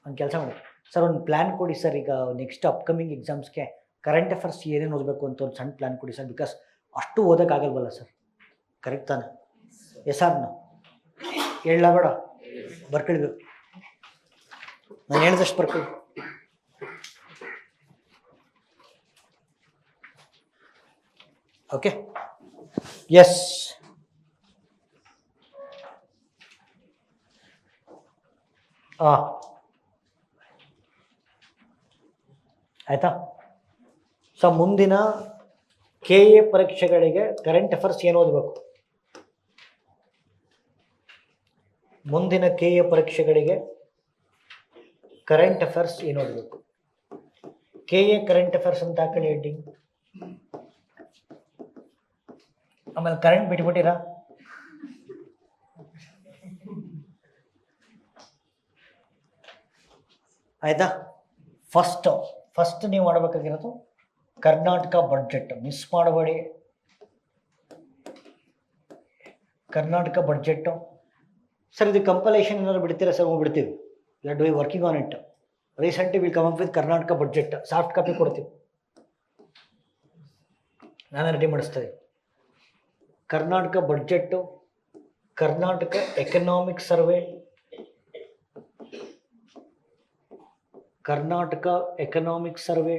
ಒಂದು ಕೆಲಸ ಮಾಡಿ ಸರ್, ಒಂದು ಪ್ಲ್ಯಾನ್ ಕೊಡಿ ಸರ್. ಈಗ ನೆಕ್ಸ್ಟ್ ಅಪ್ಕಮಿಂಗ್ ಎಕ್ಸಾಮ್ಸ್ಗೆ ಕರೆಂಟ್ ಅಫೇರ್ಸ್ ಏನೇನು ಓದಬೇಕು ಅಂತ ಒಂದು ಸಣ್ಣ ಪ್ಲ್ಯಾನ್ ಕೊಡಿ ಸರ್. ಬಿಕಾಸ್ ಅಷ್ಟು ಓದೋಕ್ಕಾಗಲ್ವಲ್ಲ ಸರ್, ಕರೆಕ್ಟ್ ತಾನೆ? ಎಸ್ ಆರ್ ನೋ ಹೇಳ ಬೇಡ, ಬರ್ಕೊಳ್ಬೇಕು. ನಾನು ಹೇಳಿದಷ್ಟು ಬರ್ಕೊಳ್ಳಿ. Okay, yes. ಆಯಿತಾ? ಸೊ ಮುಂದಿನ KA ಪರೀಕ್ಷೆಗಳಿಗೆ ಕರೆಂಟ್ ಅಫೇರ್ಸ್ ಏನು ಓದಬೇಕು? ಮುಂದಿನ KA ಪರೀಕ್ಷೆಗಳಿಗೆ ಕರೆಂಟ್ ಅಫೇರ್ಸ್ ಏನು ಓದಬೇಕು? KA ಕರೆಂಟ್ ಅಫೇರ್ಸ್ ಅಂತ ಹಾಕೊಳ್ಳಿ ಹೆಡ್ಡಿಂಗ್. ಆಮೇಲೆ ಕರೆಂಟ್ ಬಿಟ್ಬಿಟ್ಟಿರಾ? ಆಯಿತಾ? ಫಸ್ಟ್ ನೀವು ಮಾಡಬೇಕಾಗಿರೋದು ಕರ್ನಾಟಕ ಬಡ್ಜೆಟ್. ಮಿಸ್ ಮಾಡಬೇಡಿ ಕರ್ನಾಟಕ ಬಡ್ಜೆಟ್ಟು. ಸರ್ ಇದು ಕಂಪಲೇಷನ್ ಏನಾದ್ರು ಬಿಡ್ತೀರಾ ಸರ್? ಬಿಡ್ತೀವಿ. We are doing working on it. Recently will come up with Karnataka budget. Soft copy ಕೊಡ್ತೀವಿ, ನಾನು ರೆಡಿ ಮಾಡಿಸ್ತೀವಿ. Karnataka budget, Karnataka economic survey, Karnataka economic survey.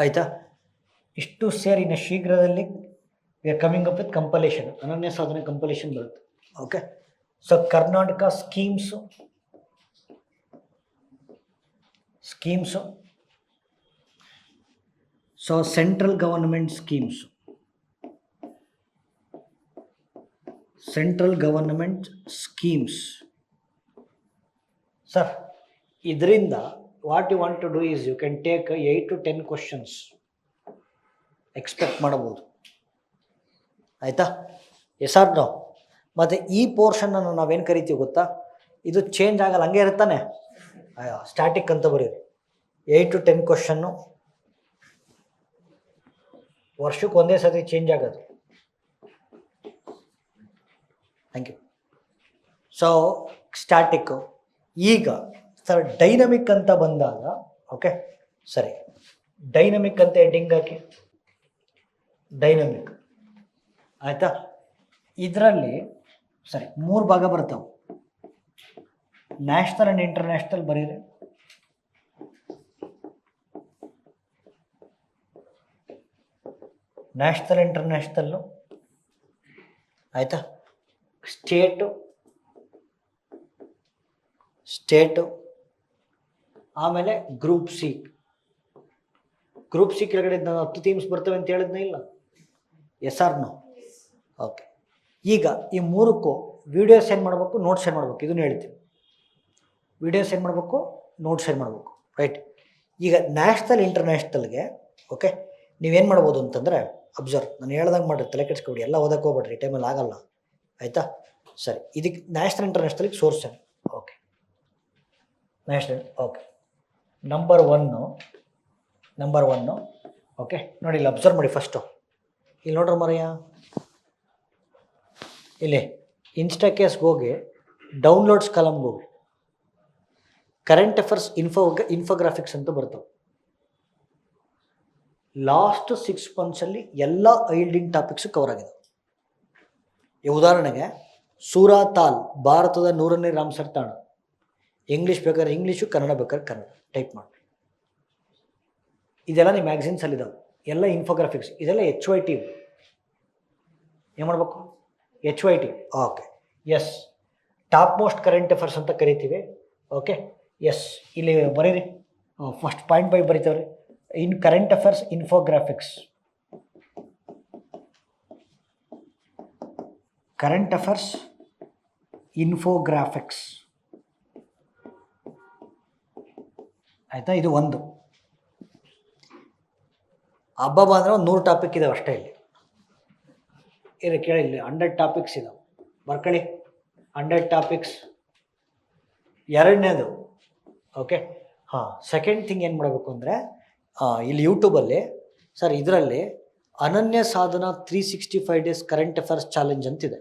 ಆಯಿತಾ? ಇಷ್ಟು ಸೇರಿ ಇನ್ನು ಶೀಘ್ರದಲ್ಲಿ we are coming up with compilation, ಅನನ್ಯ ಸಾಧನೆ ಕಂಪಲೇಷನ್ ಬರುತ್ತೆ. Okay, so Karnataka schemes, so central government schemes, sir ಇದರಿಂದ what you want to do is you can take 8 to 10 questions expect ಮಾಡಬಹುದು. ಆಯಿತಾ? Yes or no? ಮತ್ತು ಈ ಪೋರ್ಷನನ್ನು ನಾವೇನು ಕರಿತೀವಿ ಗೊತ್ತಾ? ಇದು ಚೇಂಜ್ ಆಗಲ್ಲ, ಹಂಗೆ ಇರುತ್ತಾನೆ, ಸ್ಟ್ಯಾಟಿಕ್ ಅಂತ ಬರೀರಿ. 8 to 10 ಕ್ವಶನ್ನು ವರ್ಷಕ್ಕೆ ಒಂದೇ ಸತಿ ಚೇಂಜ್ ಆಗೋದು. Thank you. So static. ಈಗ ಸರ್ ಡೈನಮಿಕ್ ಅಂತ ಬಂದಾಗ, ಓಕೆ ಸರಿ, ಡೈನಮಿಕ್ ಅಂತ ಹೆಡ್ಡಿಂಗ್ ಹಾಕಿ. ಡೈನಮಿಕ್ ಆಯಿತಾ? ಇದರಲ್ಲಿ ಸರಿ 3 ಭಾಗ ಬರ್ತಾವೆ. ನ್ಯಾಷನಲ್ ಆ್ಯಂಡ್ ಇಂಟರ್ನ್ಯಾಷನಲ್ ಬರೀರಿ. ನ್ಯಾಷನಲ್ ಇಂಟರ್ನ್ಯಾಷನಲ್ಲು ಆಯಿತಾ? ಸ್ಟೇಟು, ಆಮೇಲೆ ಗ್ರೂಪ್ ಸಿ ಕೆಳಗಡೆ 10 ಥೀಮ್ಸ್ ಬರ್ತವೆ ಅಂತ ಹೇಳಿದ್ನ ಇಲ್ಲ? Yes or no? ಓಕೆ. ಈಗ ಈ 3ಕ್ಕೂ ವಿಡಿಯೋ ಸೆಂಡ್ ಮಾಡಬೇಕು, ನೋಟ್ಸ್ ಸೆಂಡ್ ಮಾಡಬೇಕು. ಇದನ್ನು ಹೇಳ್ತೀವಿ. ವಿಡಿಯೋ ಸೆಂಡ್ ಮಾಡಬೇಕು, ನೋಟ್ಸ್ ಸೆಂಡ್ ಮಾಡಬೇಕು, ರೈಟ್? ಈಗ ನ್ಯಾಷನಲ್ ಇಂಟರ್ನ್ಯಾಷನಲ್ಗೆ ಓಕೆ ನೀವೇನು ಮಾಡ್ಬೋದು ಅಂತಂದರೆ, ಅಬ್ಸರ್ವ್, ನಾನು ಹೇಳ್ದಂಗೆ ಮಾಡಿರಿ, ತಲೆ ಕೆಡಿಸ್ಕೊಬಿಡಿ, ಎಲ್ಲ ಓದಕ್ಕೆ ಹೋಗ್ಬೇಡ್ರಿ, ಈ ಟೈಮಲ್ಲಿ ಆಗಲ್ಲ. ಆಯಿತಾ? ಸರಿ, ಇದಕ್ಕೆ ನ್ಯಾಷನಲ್ ಇಂಟರ್ನ್ಯಾಷನಲ್ಗೆ ಸೋರ್ಸ್ ಏನು? Okay, national. Okay, number one okay ನೋಡಿ, ಇಲ್ಲಿ ಅಬ್ಸರ್ವ್ ಮಾಡಿ ಫಸ್ಟು. ಇಲ್ಲಿ ನೋಡ್ರಿ ಮರೆಯ, ಇಲ್ಲಿ ಇನ್ಸ್ಟಾಕೇಸ್ಗೆ ಹೋಗಿ ಡೌನ್ಲೋಡ್ಸ್ ಕಾಲಮ್ಗೆ ಹೋಗಿ ಕರೆಂಟ್ ಅಫೇರ್ಸ್ ಇನ್ಫೋಗ್ರಾಫಿಕ್ಸ್ ಅಂತ ಬರ್ತವೆ. ಲಾಸ್ಟ್ 6 monthsಲ್ಲಿ ಎಲ್ಲ ಐಲ್ಡಿಂಗ್ ಟಾಪಿಕ್ಸು ಕವರ್ ಆಗಿದೆ. ಈ ಉದಾಹರಣೆಗೆ ಸೂರಾತಾಲ್, ಭಾರತದ 100ನೇ ರಾಮ್ಸರ್ ತಾಣ. ಇಂಗ್ಲೀಷ್ ಬೇಕಾದ್ರೆ ಇಂಗ್ಲೀಷು, ಕನ್ನಡ ಬೇಕಾದ್ರೆ ಕನ್ನಡ ಟೈಪ್ ಮಾಡಿ. ಇದೆಲ್ಲ ನಿಮ್ಮ ಮ್ಯಾಗ್ಝಿನ್ಸಲ್ಲಿದ್ದಾವೆ, ಎಲ್ಲ ಇನ್ಫೋಗ್ರಾಫಿಕ್ಸ್. ಇದೆಲ್ಲ HYT. ಏನು ಮಾಡಬೇಕು? HYT. Okay, yes. Top most current affairs ಅಂತ ಕರಿತೀವಿ. Okay, yes. ಇಲ್ಲಿ ಬರೀರಿ, ಫಸ್ಟ್ ಪಾಯಿಂಟ್ ಬೈ ಬರೀತೇವ್ರಿ. ಇನ್ ಕರೆಂಟ್ ಅಫೇರ್ಸ್ ಇನ್ಫೋಗ್ರಾಫಿಕ್ಸ್, ಆಯಿತಾ? ಇದು ಒಂದು ಹಬ್ಬ ಅಂದರೆ 100 ಟಾಪಿಕ್ ಇದಾವೆ ಅಷ್ಟೇ. ಇಲ್ಲಿ ಕೇಳಿ, ಇಲ್ಲಿ 100 ಟಾಪಿಕ್ಸ್ ಇದಾವೆ, ಬರ್ಕೊಳ್ಳಿ. 100 ಟಾಪಿಕ್ಸ್. ಎರಡನೇದು ಓಕೆ, ಸೆಕೆಂಡ್ ಥಿಂಗ್ ಏನು ಮಾಡಬೇಕು ಅಂದರೆ, ಇಲ್ಲಿ ಯೂಟ್ಯೂಬಲ್ಲಿ ಸರ್ ಇದರಲ್ಲಿ ಅನನ್ಯ ಸಾಧನ 365 days ಕರೆಂಟ್ ಅಫೇರ್ಸ್ ಚಾಲೆಂಜ್ ಅಂತಿದೆ.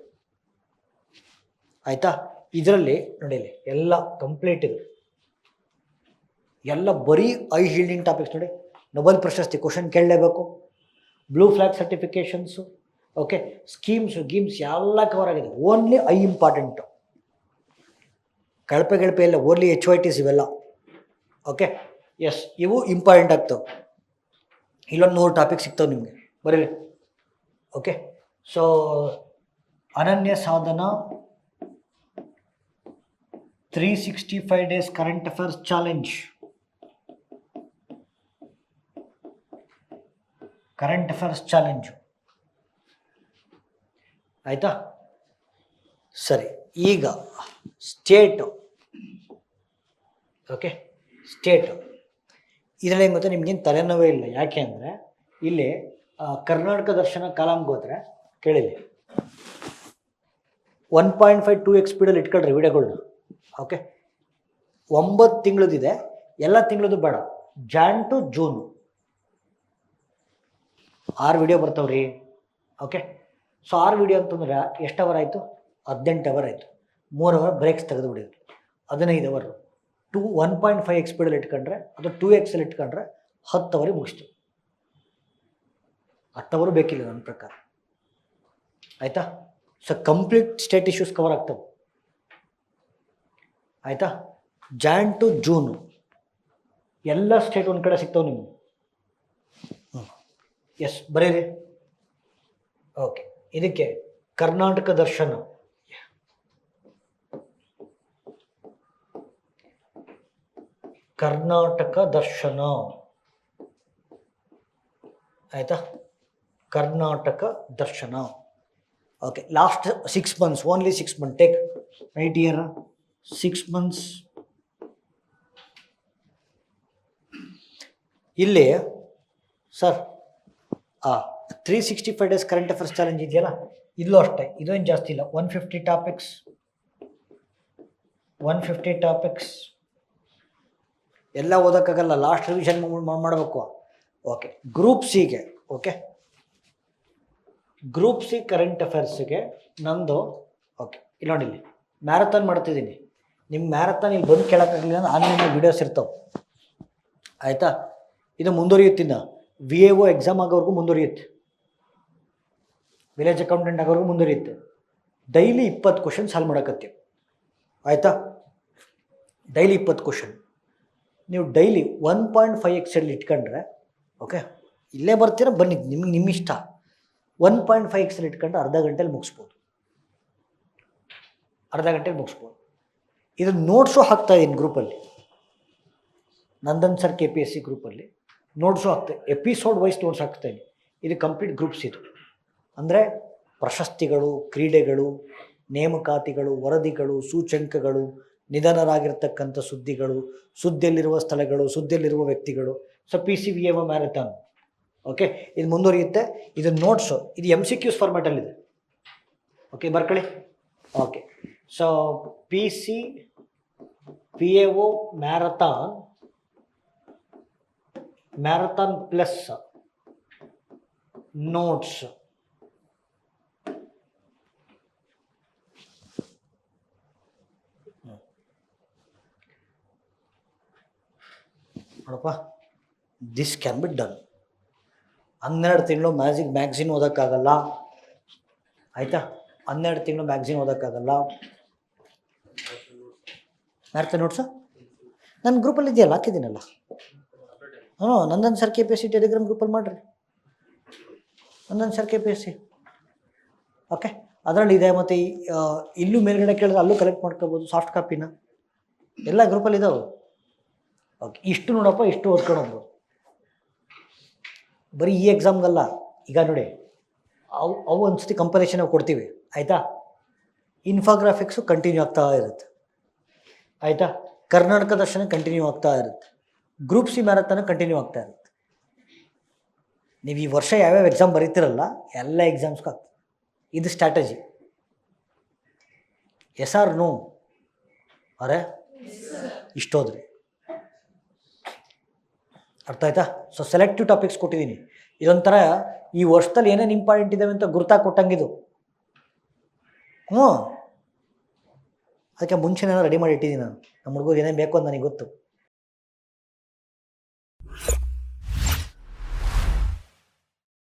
ಆಯಿತಾ? ಇದರಲ್ಲಿ ನೋಡಿಲಿ ಎಲ್ಲ ಕಂಪ್ಲೀಟ್ ಇದು, ಎಲ್ಲ ಬರೀ ಐ ಹೀಲ್ಡಿಂಗ್ ಟಾಪಿಕ್ಸ್. ನೋಡಿ, ನೊಬೆಲ್ ಪ್ರಶಸ್ತಿ ಕ್ವಶನ್ ಕೇಳಲೇಬೇಕು, blue flag certifications, okay, schemes ಗೀಮ್ಸ್ ಎಲ್ಲ ಕವರ್ ಆಗಿದೆ. ಓನ್ಲಿ ಐ ಇಂಪಾರ್ಟೆಂಟು, ಕಳಪೆ ಎಲ್ಲ ಓನ್ಲಿ HYTs ಇವೆಲ್ಲ. ಓಕೆ, ಎಸ್, ಇವು ಇಂಪಾರ್ಟೆಂಟ್ ಆಗ್ತವೆ. ಇಲ್ಲೊಂದು 100 ಟಾಪಿಕ್ ಸಿಗ್ತವೆ ನಿಮಗೆ, ಬರೀರಿ. ಓಕೆ, ಸೊ ಅನನ್ಯ ಸಾಧನ 365 days current affairs challenge, current affairs challenge ಆಯಿತಾ. ಸರಿ, ಈಗ ಸ್ಟೇಟು. ಓಕೆ, ಸ್ಟೇಟು ಇದರಲ್ಲಿ ಏನು ಗೊತ್ತಾ, ನಿಮಗೇನು ತಲೆನೋವೇ ಇಲ್ಲ. ಯಾಕೆ ಅಂದರೆ ಇಲ್ಲಿ ಕರ್ನಾಟಕ ದರ್ಶನ ಕಾಲಮ್ಗೆ ಹೋದರೆ ಕೇಳಿಲ್ಲ, 1.5 2x ಸ್ಪೀಡಲ್ಲಿ ಇಟ್ಕೊಳ್ರಿ ವಿಡಿಯೋಗಳನ್ನ. ಓಕೆ, 9 ತಿಂಗಳದಿದೆ, ಎಲ್ಲ ತಿಂಗಳದು ಬೇಡ, ಜಾನ್ ಟು ಜೂನು 6 ವಿಡಿಯೋ ಬರ್ತಾವ್ರಿ. ಓಕೆ, ಸೊ 6 ವಿಡಿಯೋ ಅಂತಂದ್ರೆ ಎಷ್ಟು ಅವರ್ ಆಯಿತು? 18 ಅವರ್ ಆಯಿತು. 3 ಅವರ್ ಬ್ರೇಕ್ಸ್ ತೆಗೆದು ಬಿಡಿದ್ರು, 15 ಅವರು. 1.5x ಸ್ಪೀಡಲ್ಲಿ ಇಟ್ಕೊಂಡ್ರೆ, ಅದು 2x ಅಲ್ಲಿ ಇಟ್ಕೊಂಡ್ರೆ 10 ಅವರಿಗೆ ಮುಗಿಸ್ತು. 10 ಅವರು ಬೇಕಿಲ್ಲ ನನ್ನ ಪ್ರಕಾರ, ಆಯಿತಾ. So complete state issues cover ಆಗ್ತವೆ, ಆಯಿತಾ. ಜಾನ್ ಟು ಜೂನು ಎಲ್ಲ ಸ್ಟೇಟ್ ಒಂದು ಕಡೆ ಸಿಗ್ತವೆ ನಿಮ್ಗೆ. ಎಸ್, ಬರೀರಿ. ಓಕೆ, ಇದಕ್ಕೆ ಕರ್ನಾಟಕ ದರ್ಶನ, ಕರ್ನಾಟಕ ದರ್ಶನ ಆಯಿತಾ, ಕರ್ನಾಟಕ ದರ್ಶನ. Okay, last 6 months, only 6 months, take right year 6 months. ಇಲ್ಲಿ sir 365 days current affairs challenge ಇದೆಯಲ್ಲ, ಇಲ್ಲೂ ಅಷ್ಟೇ, ಇದೇನು ಜಾಸ್ತಿ ಇಲ್ಲ. 150 ಟಾಪಿಕ್ಸ್, 150 ಟಾಪಿಕ್ಸ್ ಎಲ್ಲ ಓದೋಕ್ಕಾಗಲ್ಲ, ಲಾಸ್ಟ್ ರಿವಿಷನ್ ಮಾಡಬೇಕು. ಓಕೆ, ಗ್ರೂಪ್ ಸಿಗೆ, ಓಕೆ, ಗ್ರೂಪ್ ಸಿ ಕರೆಂಟ್ ಅಫೇರ್ಸ್ಗೆ ನಂದು. ಓಕೆ, ಇಲ್ಲಿ ನೋಡಿ, ಇಲ್ಲಿ ಮ್ಯಾರಥಾನ್ ಮಾಡ್ತಿದ್ದೀನಿ. ನಿಮ್ಮ ಮ್ಯಾರಥಾನ್ ಇಲ್ಲಿ ಬಂದು ಕೇಳೋಕ್ಕಾಗಲಿಲ್ಲ ಅಂದ್ರೆ ಆನ್ಲೈನಲ್ಲಿ ವೀಡಿಯೋಸ್ ಇರ್ತಾವೆ, ಆಯಿತಾ. ಇದು ಮುಂದುವರಿಯುತ್ತಿನ VAO ಎಕ್ಸಾಮ್ ಆಗೋವರೆಗೂ ಮುಂದುವರಿಯುತ್ತೆ, ವಿಲೇಜ್ ಅಕೌಂಟೆಂಟ್ ಆಗೋವರೆಗೂ ಮುಂದುವರಿಯುತ್ತೆ. ಡೈಲಿ 20 ಕ್ವಶನ್ ಸಾಲ್ವ್ ಮಾಡೋಕತ್ತೀವಿ, ಆಯಿತಾ. ಡೈಲಿ 20 ಕ್ವಶನ್ ನೀವು ಡೈಲಿ 1.5x ಅಲ್ಲಿ ಇಟ್ಕೊಂಡ್ರೆ, ಓಕೆ, ಇಲ್ಲೇ ಬರ್ತೀರ ಬನ್ನಿ, ನಿಮ್ಮ ಇಷ್ಟ. 1.5x ಅಲ್ಲಿ ಇಟ್ಕೊಂಡ್ರೆ ಅರ್ಧ ಗಂಟೆಲಿ ಮುಗಿಸ್ಬೋದು, ಅರ್ಧ ಗಂಟೆಲಿ ಮುಗಿಸ್ಬೋದು. ಇದು ನೋಟ್ಸು ಹಾಕ್ತಾ ಇದ್ದೀನಿ ಗ್ರೂಪಲ್ಲಿ, ನಂದನ್ ಸರ್ KPSC ಗ್ರೂಪಲ್ಲಿ ನೋಟ್ಸು ಹಾಕ್ತಾಯಿದ್ದೀನಿ, ಎಪಿಸೋಡ್ ವೈಸ್ ನೋಟ್ಸ್ ಹಾಕ್ತಾಯಿದ್ದೀನಿ. ಇದು ಕಂಪ್ಲೀಟ್ ಗ್ರೂಪ್ಸ್. ಇದು ಅಂದರೆ ಪ್ರಶಸ್ತಿಗಳು, ಕ್ರೀಡೆಗಳು, ನೇಮಕಾತಿಗಳು, ವರದಿಗಳು, ಸೂಚ್ಯಂಕಗಳು, ನಿಧನರಾಗಿರ್ತಕ್ಕಂಥ ಸುದ್ದಿಗಳು, ಸುದ್ದಿಯಲ್ಲಿರುವ ಸ್ಥಳಗಳು, ಸುದ್ದಿಯಲ್ಲಿರುವ ವ್ಯಕ್ತಿಗಳು. So PCVAO marathon. ಓಕೆ, ಇದು ಮುಂದುವರಿಯುತ್ತೆ. ಇದು ನೋಟ್ಸು, ಇದು MCQs ಫಾರ್ಮ್ಯಾಟಲ್ಲಿದೆ. ಓಕೆ, ಬರ್ಕೊಳ್ಳಿ. Okay, so PCVAO marathon, marathon plus notes. ನೋಡಪ್ಪ, ದಿಸ್ ಕ್ಯಾನ್ ಬಿ ಡನ್. 12 ತಿಂಗಳು ಮ್ಯಾಗ್ಝಿನ್ ಓದೋಕ್ಕಾಗಲ್ಲ, ಆಯಿತಾ. 12 ತಿಂಗಳು ಮ್ಯಾಗ್ಝಿನ್ ಓದೋಕ್ಕಾಗಲ್ಲ. ಮ್ಯಾರಥಾನ್ ನೋಟ್ಸು ನನ್ನ ಗ್ರೂಪಲ್ಲಿ ಇದೆಯಲ್ಲ, ಹಾಕಿದ್ದೀನಲ್ಲ. ನಂದನ್ ಸರ್ KPSC ಟೆಲಿಗ್ರಾಮ್ ಗ್ರೂಪಲ್ಲಿ ಮಾಡಿರಿ, ನಂದನ್ ಸರ್ KPSC. ಓಕೆ, ಅದರಲ್ಲಿ ಇದೆ. ಮತ್ತು ಇಲ್ಲೂ ಮೇಲ್ಗಡೆ ಕೇಳಿದ್ರೆ ಅಲ್ಲೂ ಕಲೆಕ್ಟ್ ಮಾಡ್ಕೋಬೋದು ಸಾಫ್ಟ್ ಕಾಪಿನ, ಎಲ್ಲ ಗ್ರೂಪಲ್ಲಿ ಇದಾವೆ. ಓಕೆ, ಇಷ್ಟು ನೋಡಪ್ಪ, ಇಷ್ಟು ಓದ್ಕೊಂಡು ಬರೀ ಈ ಎಕ್ಸಾಮ್ಗಲ್ಲ. ಈಗ ನೋಡಿ, ಅವು ಒಂದ್ಸತಿ ಕಂಪರೇಷನ್ ನಾವು ಕೊಡ್ತೀವಿ, ಆಯಿತಾ. ಇನ್ಫೋಗ್ರಾಫಿಕ್ಸು ಕಂಟಿನ್ಯೂ ಆಗ್ತಾ ಇರುತ್ತೆ, ಆಯಿತಾ. ಕರ್ನಾಟಕ ದರ್ಶನ ಕಂಟಿನ್ಯೂ ಆಗ್ತಾ ಇರುತ್ತೆ, ಗ್ರೂಪ್ ಸಿ ಮ್ಯಾರಥಾನ್ ಕಂಟಿನ್ಯೂ ಆಗ್ತಾ ಇರುತ್ತೆ. ನೀವು ಈ ವರ್ಷ ಯಾವ್ಯಾವ ಎಕ್ಸಾಮ್ ಬರೀತಿರಲ್ಲ, ಎಲ್ಲ ಎಕ್ಸಾಮ್ಸ್ಗೂ ಆಗ್ತದೆ. ಇದು ಸ್ಟ್ರಾಟಜಿ. S or no? ಅರೆ ಇಷ್ಟೋದ್ರಿ, ಅರ್ಥ ಆಯ್ತಾ. ಸೊ ಸೆಲೆಕ್ಟಿವ್ ಟಾಪಿಕ್ಸ್ ಕೊಟ್ಟಿದ್ದೀನಿ. ಇದೊಂಥರ ಈ ವರ್ಷದಲ್ಲಿ ಏನೇನು ಇಂಪಾರ್ಟೆಂಟ್ ಇದ್ದಾವೆ ಅಂತ ಗುರ್ತಾಗಿ ಕೊಟ್ಟಂಗಿದು. ಅದಕ್ಕೆ ಮುಂಚೆನೇ ರೆಡಿ ಮಾಡಿ ಇಟ್ಟಿದ್ದೀನಿ ನಾನು. ನಮ್ಮ ಹುಡುಗರು ಏನೇನು ಬೇಕು ಅಂತ ನನಗೆ ಗೊತ್ತು.